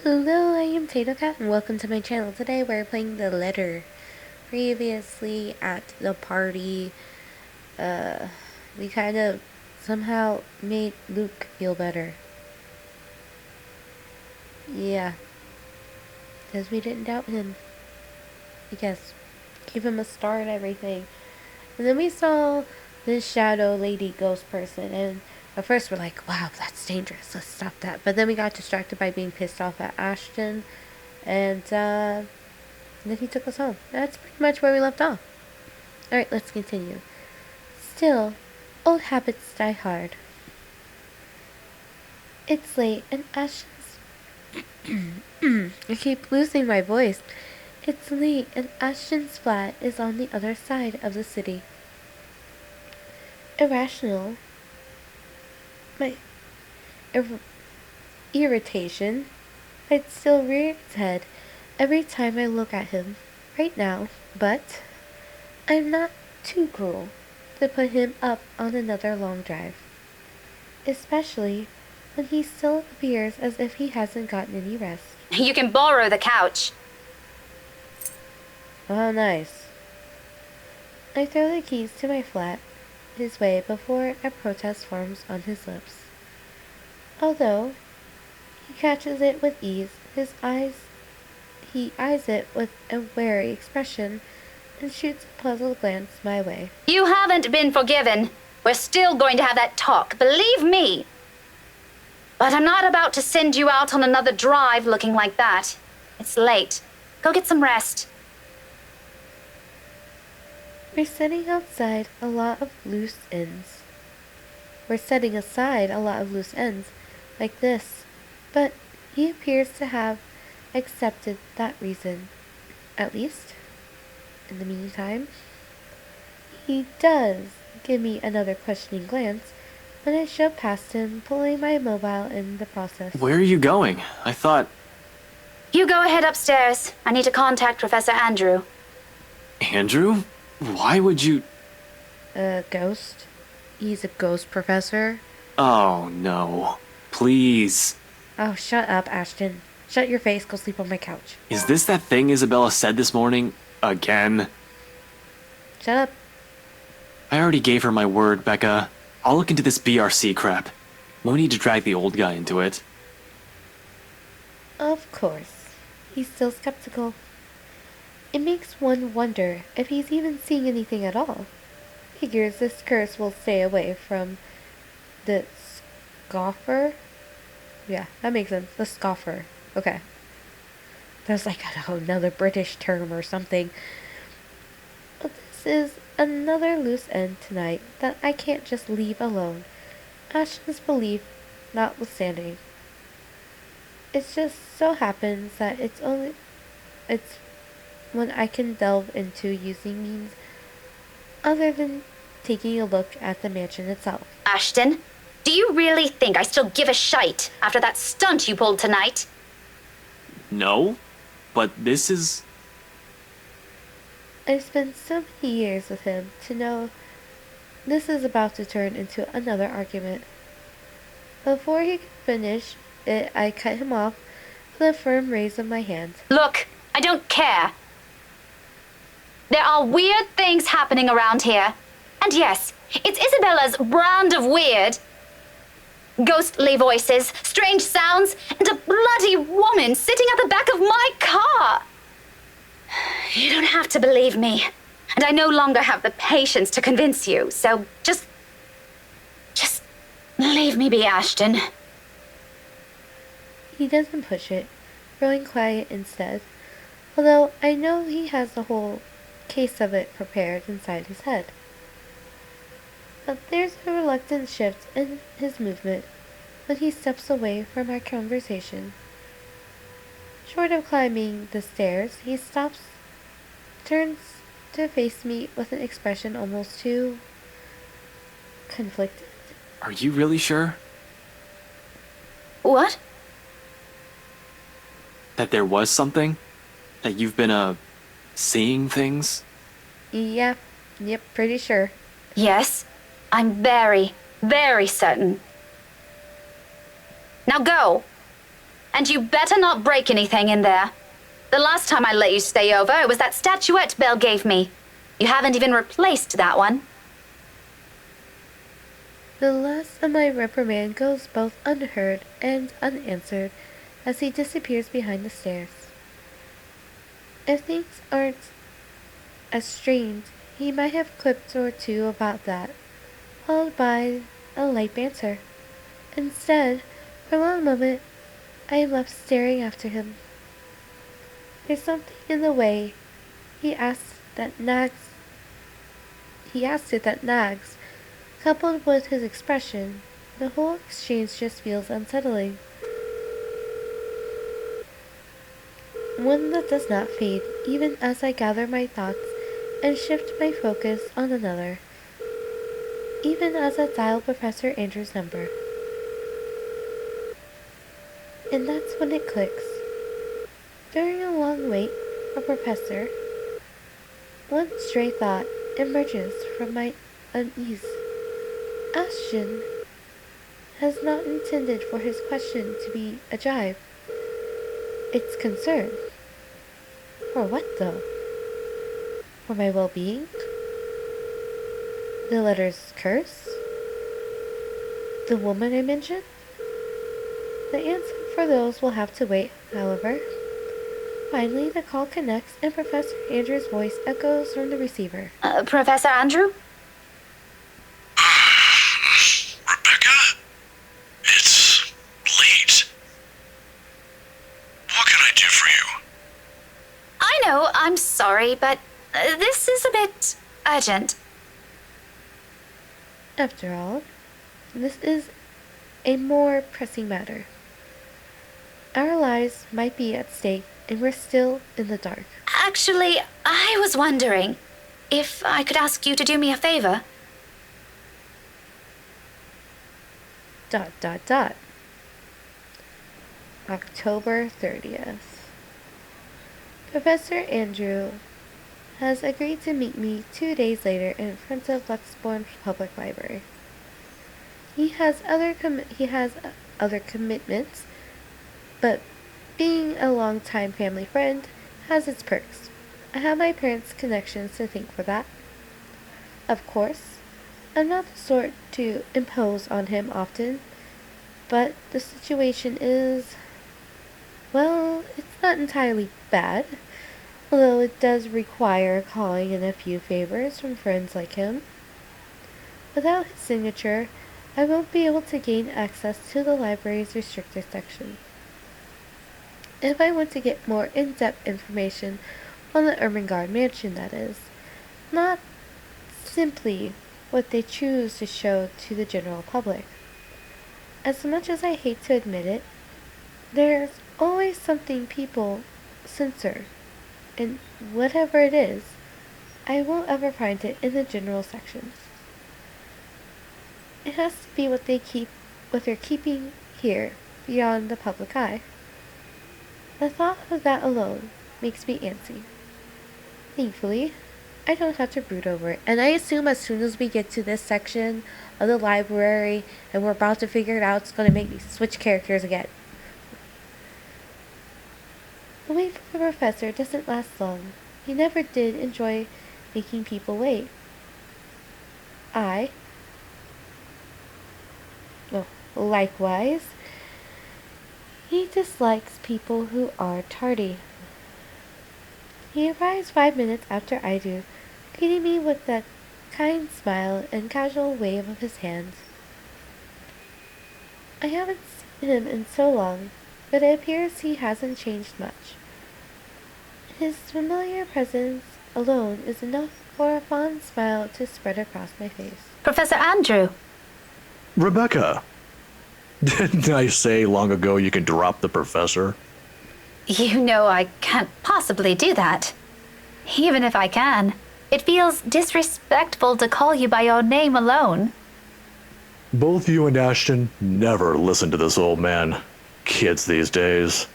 Hello, I am Tato Cat and welcome to my channel. Today we're playing The Letter. Previously at the party, we kind of somehow made Luke feel better. Yeah, because we didn't doubt him. I guess. Gave him a star and everything. And then we saw this shadow lady ghost person, and at first we're like, wow, that's dangerous, let's stop that. But then we got distracted by being pissed off at Ashton, and then he took us home. That's pretty much where we left off. Alright, let's continue. Still, old habits die hard. It's late, and Ashton's... I keep losing my voice. It's late, and Ashton's flat is on the other side of the city. Irrational. My irritation might still rear its head every time I look at him right now, but I'm not too cruel to put him up on another long drive, especially when he still appears as if he hasn't gotten any rest. You can borrow the couch. Oh, nice. I throw the keys to my flat his way before a protest forms on his lips. Although he catches it with ease, he eyes it with a wary expression and shoots a puzzled glance my way. You haven't been forgiven. We're still going to have that talk, believe me. But I'm not about to send you out on another drive looking like that. It's late. Go get some rest. We're setting aside a lot of loose ends like this, but he appears to have accepted that reason. At least, in the meantime, he does give me another questioning glance when I shove past him, pulling my mobile in the process. Where are you going? I thought... You go ahead upstairs. I need to contact Professor Andrew. Andrew? Why would you... Ghost? He's a ghost professor? Oh, no. Please. Oh, shut up, Ashton. Shut your face, go sleep on my couch. Is this that thing Isabella said this morning? Again? Shut up. I already gave her my word, Becca. I'll look into this BRC crap. No need to drag the old guy into it. Of course. He's still skeptical. It makes one wonder if he's even seeing anything at all. Figures this curse will stay away from the scoffer. Yeah, that makes sense. The scoffer. Okay. That's like another British term or something. But this is another loose end tonight that I can't just leave alone. Ashton's belief notwithstanding. It just so happens that it's when I can delve into using means other than taking a look at the mansion itself. Ashton, do you really think I still give a shite after that stunt you pulled tonight? No, but this is... I've spent so many years with him to know this is about to turn into another argument. Before he could finish it, I cut him off with a firm raise of my hand. Look, I don't care. There are weird things happening around here. And yes, it's Isabella's brand of weird. Ghostly voices, strange sounds, and a bloody woman sitting at the back of my car. You don't have to believe me. And I no longer have the patience to convince you, so just leave me be, Ashton. He doesn't push it, growing quiet instead, although I know he has the whole case of it prepared inside his head. But there's a reluctant shift in his movement when he steps away from our conversation. Short of climbing the stairs, he stops, turns to face me with an expression almost too conflicted. Are you really sure? What? That there was something? That you've been, seeing things? Yep, pretty sure. Yes, I'm very, very certain. Now go. And you better not break anything in there. The last time I let you stay over, it was that statuette Belle gave me. You haven't even replaced that one. The last of my reprimand goes both unheard and unanswered as he disappears behind the stairs. If things aren't as strained, he might have quipped or two about that, followed by a light banter. Instead, for a long moment, I am left staring after him. There's something in the way he asked it that nags, coupled with his expression. The whole exchange just feels unsettling. One that does not fade, even as I gather my thoughts and shift my focus on another, even as I dial Professor Andrew's number. And that's when it clicks. During a long wait for Professor, one stray thought emerges from my unease. Ashton has not intended for his question to be a jibe. It's concern. For what, though? For my well-being? The letter's curse? The woman I mentioned? The answer for those will have to wait, however. Finally, the call connects and Professor Andrew's voice echoes from the receiver. Professor Andrew? Rebecca? It's late. What can I do for you? I know, I'm sorry, but this is a bit urgent. After all, this is a more pressing matter. Our lives might be at stake, and we're still in the dark. Actually, I was wondering if I could ask you to do me a favor. ... October 30th. Professor Andrew has agreed to meet me 2 days later in front of Luxbourne Public Library. He has other commitments, but being a longtime family friend has its perks. I have my parents' connections to thank for that. Of course, I'm not the sort to impose on him often, but the situation is, well, it's not entirely bad, although it does require calling in a few favors from friends like him. Without his signature, I won't be able to gain access to the library's restricted section. If I want to get more in-depth information on the Ermengarde Mansion, that is, not simply what they choose to show to the general public. As much as I hate to admit it, there's always something people censor, and whatever it is, I won't ever find it in the general sections. It has to be what they're keeping here, beyond the public eye. The thought of that alone makes me antsy. Thankfully, I don't have to brood over it, and I assume as soon as we get to this section of the library and we're about to figure it out, it's going to make me switch characters again. The wait for the professor doesn't last long. He never did enjoy making people wait. Likewise, he dislikes people who are tardy. He arrives 5 minutes after I do, greeting me with that kind smile and casual wave of his hand. I haven't seen him in so long, but it appears he hasn't changed much. His familiar presence alone is enough for a fond smile to spread across my face. Professor Andrew. Rebecca! Didn't I say long ago you can drop the professor? You know I can't possibly do that. Even if I can, it feels disrespectful to call you by your name alone. Both you and Ashton never listen to this old man. Kids these days.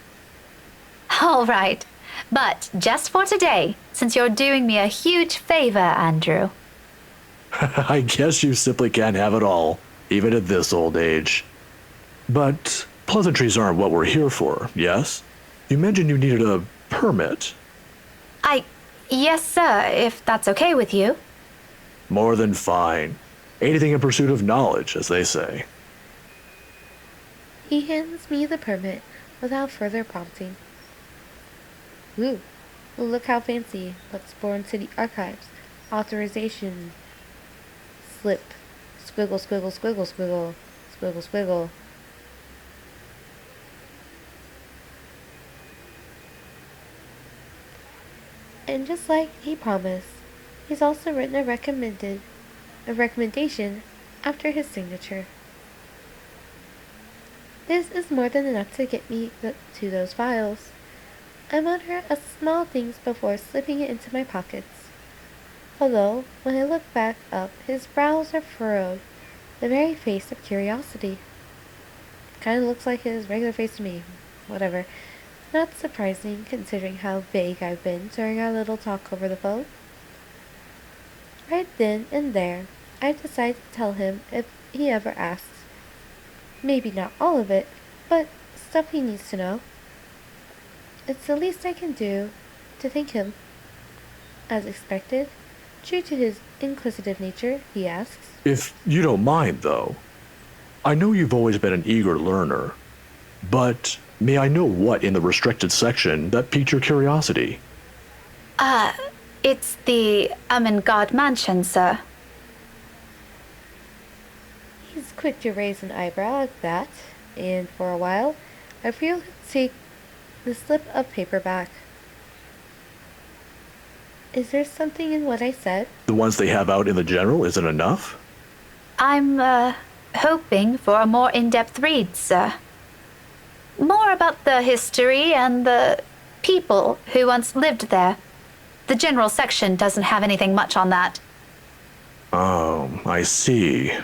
All right, but just for today, since you're doing me a huge favor, Andrew. I guess you simply can't have it all, even at this old age. But pleasantries aren't what we're here for, yes? You mentioned you needed a permit. Yes, sir, if that's okay with you. More than fine. Anything in pursuit of knowledge, as they say. He hands me the permit without further prompting. Ooh, look how fancy. Luxborn City Archives. Authorization. Slip. Squiggle, squiggle, squiggle, squiggle. Squiggle, squiggle. And just like he promised, he's also written a recommendation after his signature. This is more than enough to get me to those files. I monitor small things before slipping it into my pockets. Although, when I look back up, his brows are furrowed, the very face of curiosity. Kinda looks like his regular face to me. Whatever. Not surprising, considering how vague I've been during our little talk over the phone. Right then and there, I decide to tell him if he ever asks. Maybe not all of it, but stuff he needs to know. It's the least I can do to thank him. As expected, true to his inquisitive nature, he asks, If you don't mind, though, I know you've always been an eager learner, but may I know what in the restricted section that piqued your curiosity? It's the Ermengarde Mansion, sir. He's quick to raise an eyebrow at that, and for a while, I feel him take the slip of paper back. Is there something in what I said? The ones they have out in the general isn't enough? I'm, hoping for a more in-depth read, sir. More about the history and the people who once lived there. The general section doesn't have anything much on that. Oh, I see.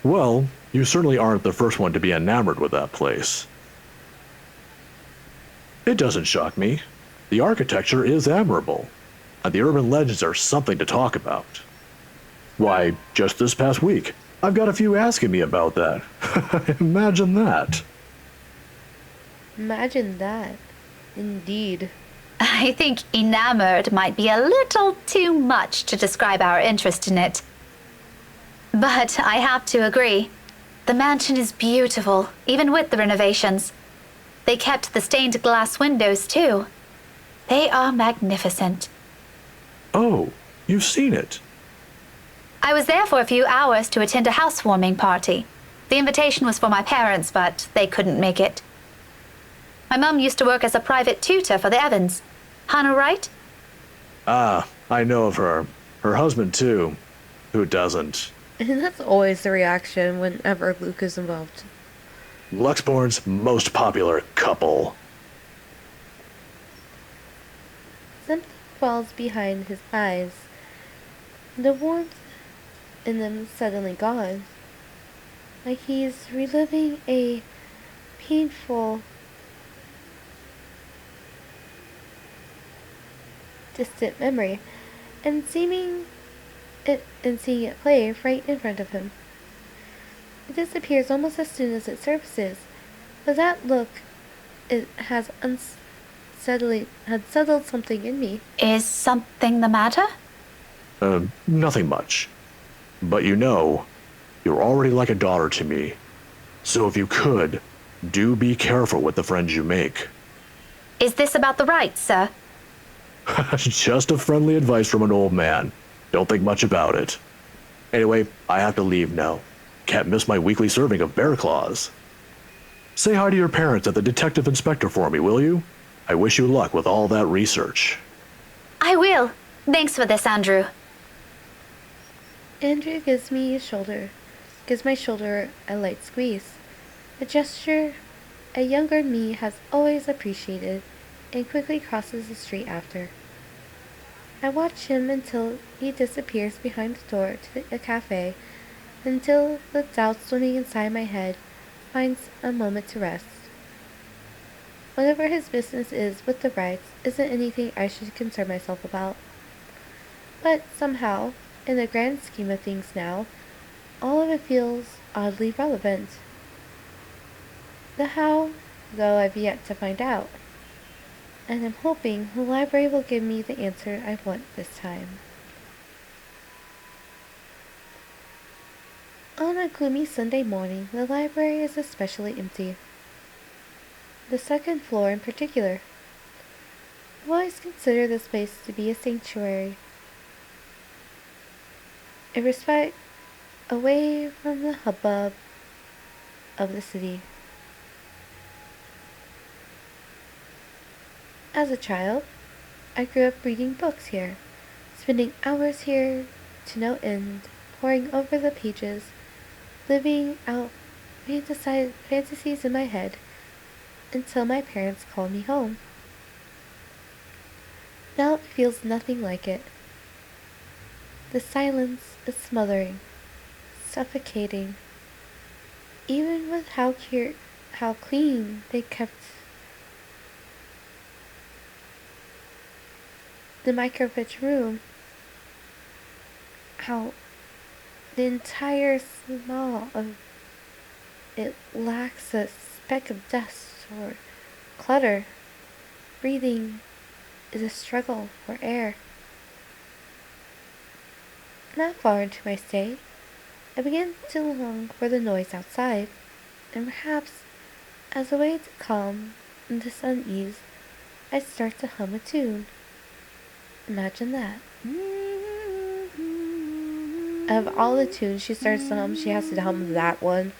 Well, you certainly aren't the first one to be enamored with that place. It doesn't shock me. The architecture is admirable, and the urban legends are something to talk about. Why, just this past week, I've got a few asking me about that. Imagine that. Imagine that. Indeed. I think enamored might be a little too much to describe our interest in it. But I have to agree. The mansion is beautiful, even with the renovations. They kept the stained glass windows, too. They are magnificent. Oh, you've seen it. I was there for a few hours to attend a housewarming party. The invitation was for my parents, but they couldn't make it. My mum used to work as a private tutor for the Evans. Hannah, right? Ah, I know of her. Her husband, too. Who doesn't? And that's always the reaction whenever Luke is involved. Luxborn's most popular couple. Something falls behind his eyes. The warmth in them suddenly gone. Like he's reliving a painful, distant memory, and seeing it play right in front of him. It disappears almost as soon as it surfaces, but that look, it has settled something in me. Is something the matter? Nothing much. But you know, you're already like a daughter to me. So if you could, do be careful with the friends you make. Is this about the rights, sir? Just a friendly advice from an old man. Don't think much about it. Anyway, I have to leave now. Can't miss my weekly serving of bear claws. Say hi to your parents at the detective inspector for me, will you? I wish you luck with all that research. I will. Thanks for this, Andrew. Andrew gives my shoulder a light squeeze, a gesture a younger me has always appreciated, and quickly crosses the street after. I watch him until he disappears behind the door to a cafe, until the doubt swimming inside my head finds a moment to rest. Whatever his business is with the rights isn't anything I should concern myself about. But somehow, in the grand scheme of things now, all of it feels oddly relevant. The how, though, I've yet to find out. And I'm hoping the library will give me the answer I want this time. On a gloomy Sunday morning, the library is especially empty. The second floor in particular. I've always considered this place to be a sanctuary. A respite away from the hubbub of the city. As a child, I grew up reading books here, spending hours here to no end, poring over the pages, living out fantasies in my head until my parents called me home. Now it feels nothing like it. The silence is smothering, suffocating, even with how clean they kept the microfiche room, how the entire smell of it lacks a speck of dust or clutter. Breathing is a struggle for air. Not far into my stay, I began to long for the noise outside, and perhaps as a way to calm this unease, I'd start to hum a tune. Imagine that. Out of all the tunes she starts to hum, she has to hum that one.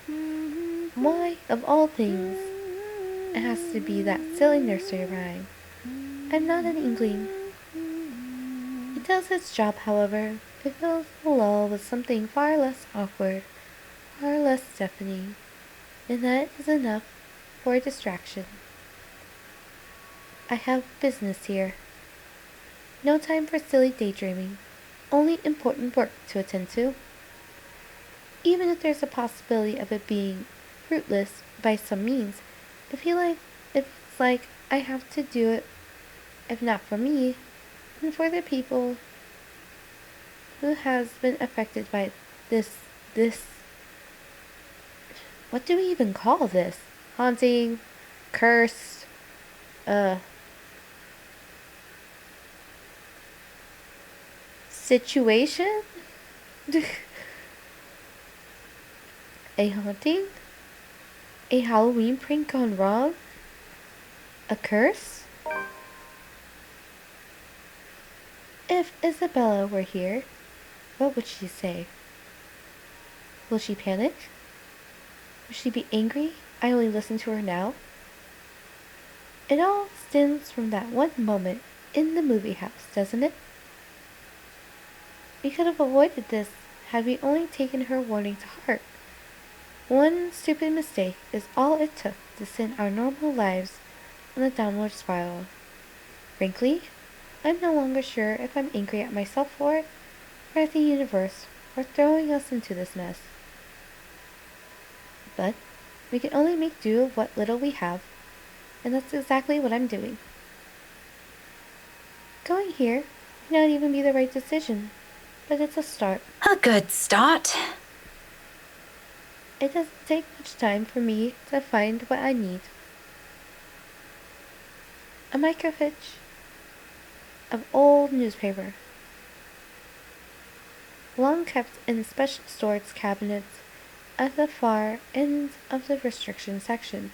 Why, of all things, it has to be that silly nursery rhyme. I'm not an inkling. It does its job, however. It fills the lull with something far less awkward, far less deafening, and that is enough for a distraction. I have business here. No time for silly daydreaming, only important work to attend to. Even if there's a possibility of it being fruitless by some means, it's like I have to do it, if not for me, then for the people who has been affected by this, what do we even call this? Haunting, cursed, situation? A haunting? A Halloween prank gone wrong? A curse? If Isabella were here, what would she say? Will she panic? Will she be angry I only listen to her now? It all stems from that one moment in the movie house, doesn't it? We could have avoided this had we only taken her warning to heart. One stupid mistake is all it took to send our normal lives on a downward spiral. Frankly, I'm no longer sure if I'm angry at myself for it, or at the universe for throwing us into this mess. But we can only make do of what little we have, and that's exactly what I'm doing. Going here may not even be the right decision, but it's a start. A good start. It doesn't take much time for me to find what I need. A microfiche of old newspaper, long kept in special storage cabinets at the far end of the restriction section.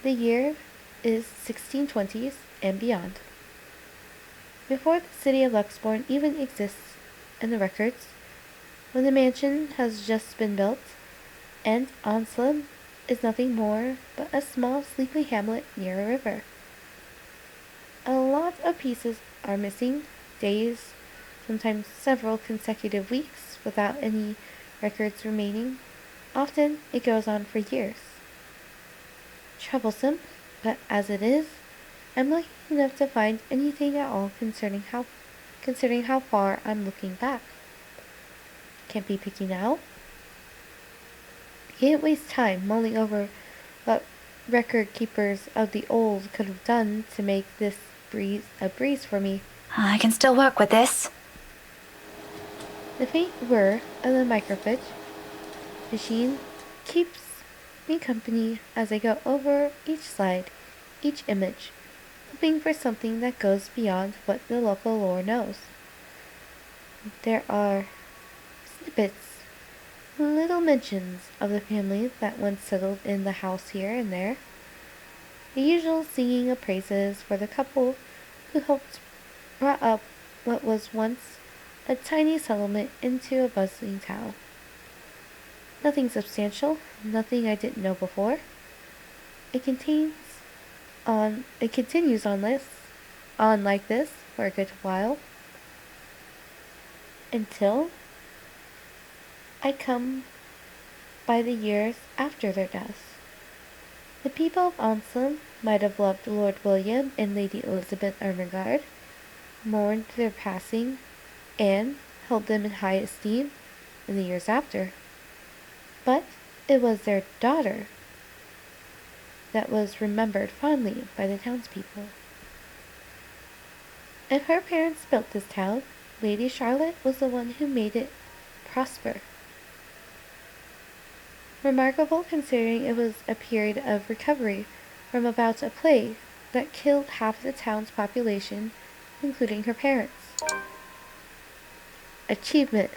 The year is 1620s and beyond. Before the city of Luxborn even exists in the records, when the mansion has just been built, and Onslow is nothing more but a small sleepy hamlet near a river. A lot of pieces are missing, days, sometimes several consecutive weeks without any records remaining. Often it goes on for years. Troublesome, but as it is, I'm lucky enough to find anything at all considering how far I'm looking back. Can't be picky now. Can't waste time mulling over what record keepers of the old could have done to make this a breeze for me. I can still work with this. The faint whir of the microfiche machine keeps me company as I go over each slide, each image, hoping for something that goes beyond what the local lore knows. There are snippets, little mentions of the family that once settled in the house here and there, the usual singing of praises for the couple who helped brought up what was once a tiny settlement into a bustling town. Nothing substantial, nothing I didn't know before. It continues on like this for a good while, until I come by the years after their deaths. The people of Onslow might have loved Lord William and Lady Elizabeth Ermengarde, mourned their passing, and held them in high esteem in the years after. But it was their daughter that was remembered fondly by the townspeople. If her parents built this town, Lady Charlotte was the one who made it prosper. Remarkable considering it was a period of recovery from a bout of plague that killed half the town's population, including her parents. Achievement.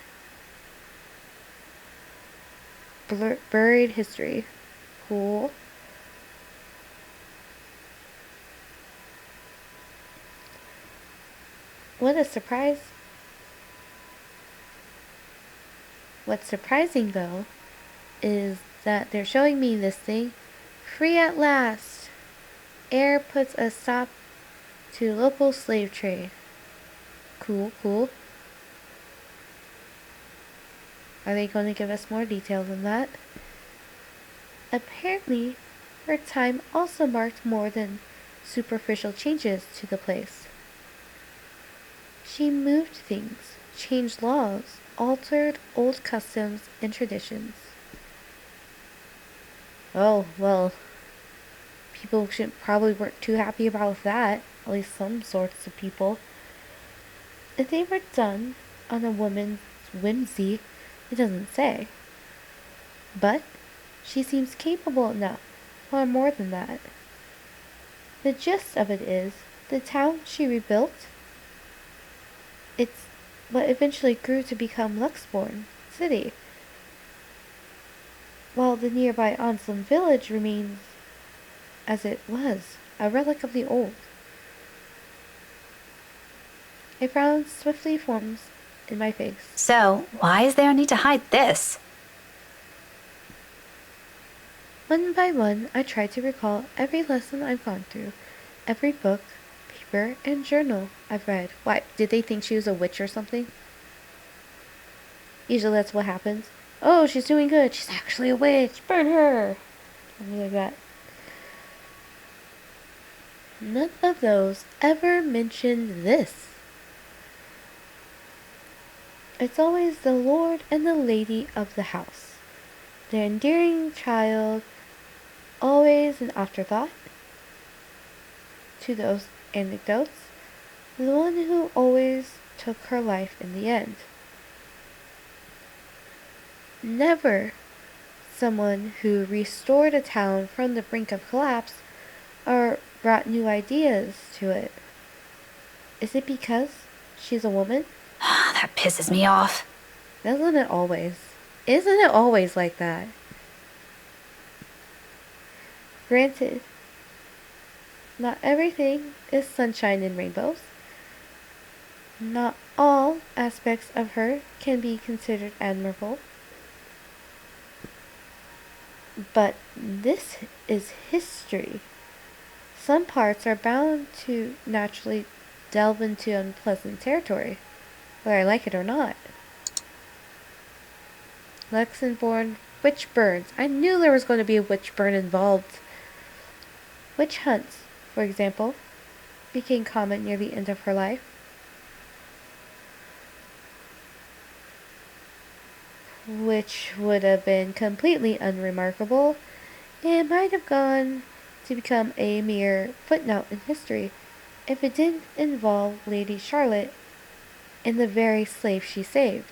Buried history. Cool. What a surprise. What's surprising, though, is that they're showing me this thing free at last. Air puts a stop to local slave trade. Cool, cool. Are they going to give us more detail than that? Apparently, her time also marked more than superficial changes to the place. She moved things, changed laws, altered old customs and traditions. Oh, well, people probably weren't too happy about that, at least some sorts of people. If they were done on a woman's whimsy, it doesn't say. But she seems capable enough for more than that. The gist of it is, the town she rebuilt, it's what eventually grew to become Luxbourne City, while the nearby Onslow village remains as it was, a relic of the old. A frown swiftly forms in my face. So, why is there a need to hide this? One by one, I try to recall every lesson I've gone through, every book, paper, and journal I've read. Why, did they think she was a witch or something? Usually that's what happens. Oh, she's doing good. She's actually a witch. Burn her. Something like that. None of those ever mentioned this. It's always the lord and the lady of the house. The endearing child, always an afterthought to those anecdotes. The one who always took her life in the end. Never someone who restored a town from the brink of collapse or brought new ideas to it. Is it because she's a woman? That pisses me off. Doesn't it always? Isn't it always like that? Granted, not everything is sunshine and rainbows. Not all aspects of her can be considered admirable. But this is history. Some parts are bound to naturally delve into unpleasant territory, whether I like it or not. Luxembourg witch burns. I knew there was going to be a witch burn involved. Witch hunts, for example, became common near the end of her life. Which would have been completely unremarkable and might have gone to become a mere footnote in history if it didn't involve Lady Charlotte and the very slave she saved.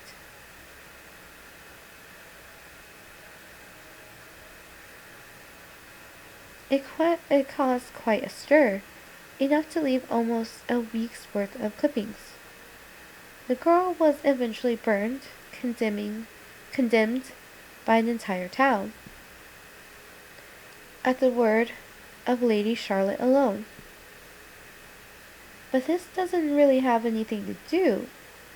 It caused quite a stir, enough to leave almost a week's worth of clippings. The girl was eventually burned, condemned by an entire town, at the word of Lady Charlotte alone. But this doesn't really have anything to do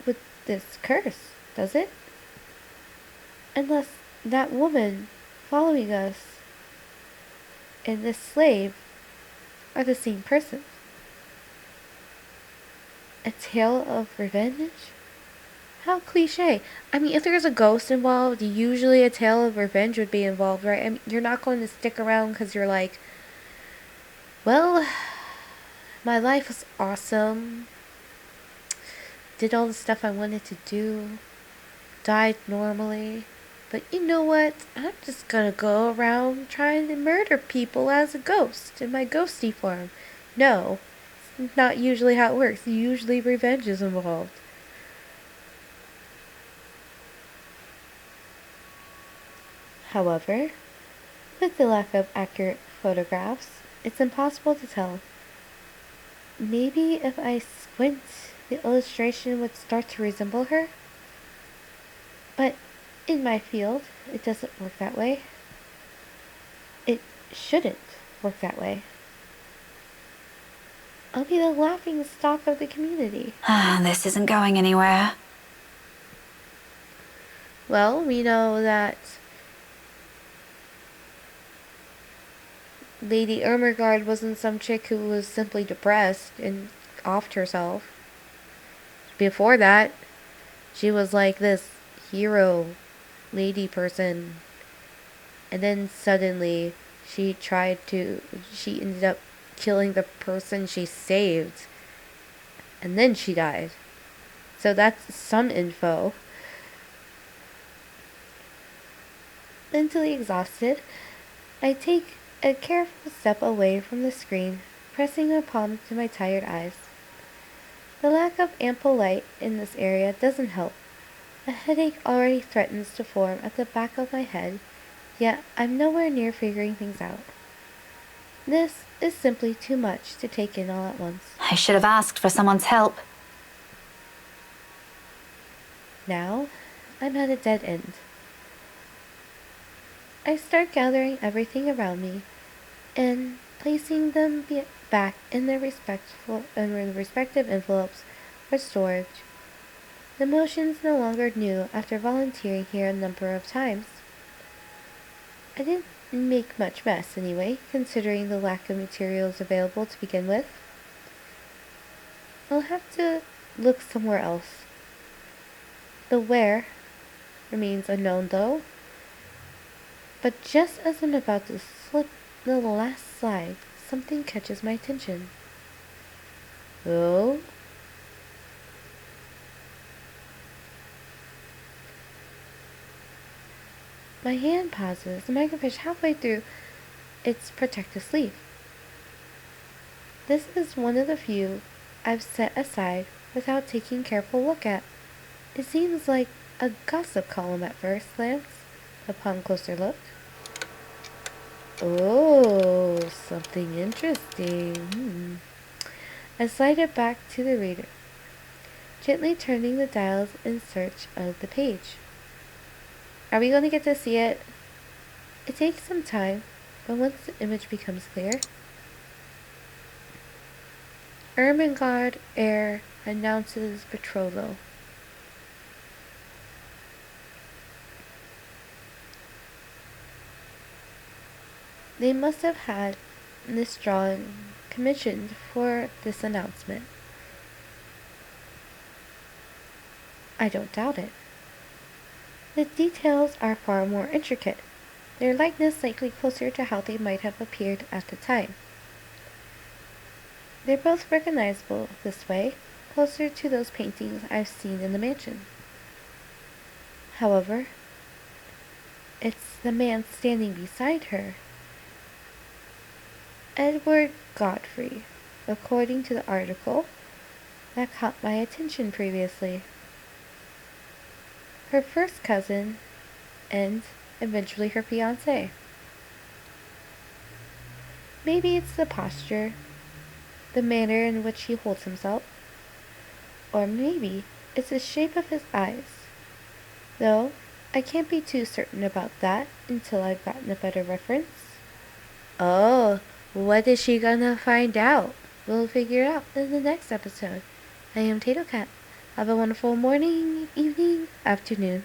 with this curse, does it? Unless that woman following us and this slave are the same person. A tale of revenge? How cliche. I mean, if there's a ghost involved, usually a tale of revenge would be involved, right? I mean, you're not going to stick around because you're like, well, my life was awesome. Did all the stuff I wanted to do. Died normally. But you know what? I'm just gonna go around trying to murder people as a ghost in my ghosty form. No, it's not usually how it works. Usually revenge is involved. However, with the lack of accurate photographs, it's impossible to tell. Maybe if I squint, the illustration would start to resemble her? But in my field, it doesn't work that way. It shouldn't work that way. I'll be the laughing stock of the community. This isn't going anywhere. Well, we know that Lady Ermengarde wasn't some chick who was simply depressed and offed herself. Before that, she was like this hero lady person. And then suddenly she ended up killing the person she saved. And then she died. So that's some info. Mentally exhausted, I take a careful step away from the screen, pressing a palm to my tired eyes. The lack of ample light in this area doesn't help. A headache already threatens to form at the back of my head, yet I'm nowhere near figuring things out. This is simply too much to take in all at once. I should have asked for someone's help. Now, I'm at a dead end. I start gathering everything around me and placing them back in their respective envelopes for storage. The motion's no longer new after volunteering here a number of times. I didn't make much mess anyway, considering the lack of materials available to begin with. I'll have to look somewhere else. The where remains unknown though. But just as I'm about to slip the last slide, something catches my attention. Oh? My hand pauses, the microfiche halfway through its protective sleeve. This is one of the few I've set aside without taking a careful look at. It seems like a gossip column at first glance, upon closer look. Oh, something interesting. I slide it back to the reader, gently turning the dials in search of the page. Are we going to get to see it? It takes some time, but once the image becomes clear, Ermengarde heir announces betrothal. They must have had this drawing commissioned for this announcement. I don't doubt it. The details are far more intricate, their likeness likely closer to how they might have appeared at the time. They're both recognizable this way, closer to those paintings I've seen in the mansion. However, it's the man standing beside her, Edward Godfrey, according to the article that caught my attention previously. Her first cousin, and eventually her fiancé. Maybe it's the posture, the manner in which he holds himself, or maybe it's the shape of his eyes. Though, I can't be too certain about that until I've gotten a better reference. Oh, what is she gonna find out? We'll figure it out in the next episode. I am Tato Cat. Have a wonderful morning, evening, afternoon.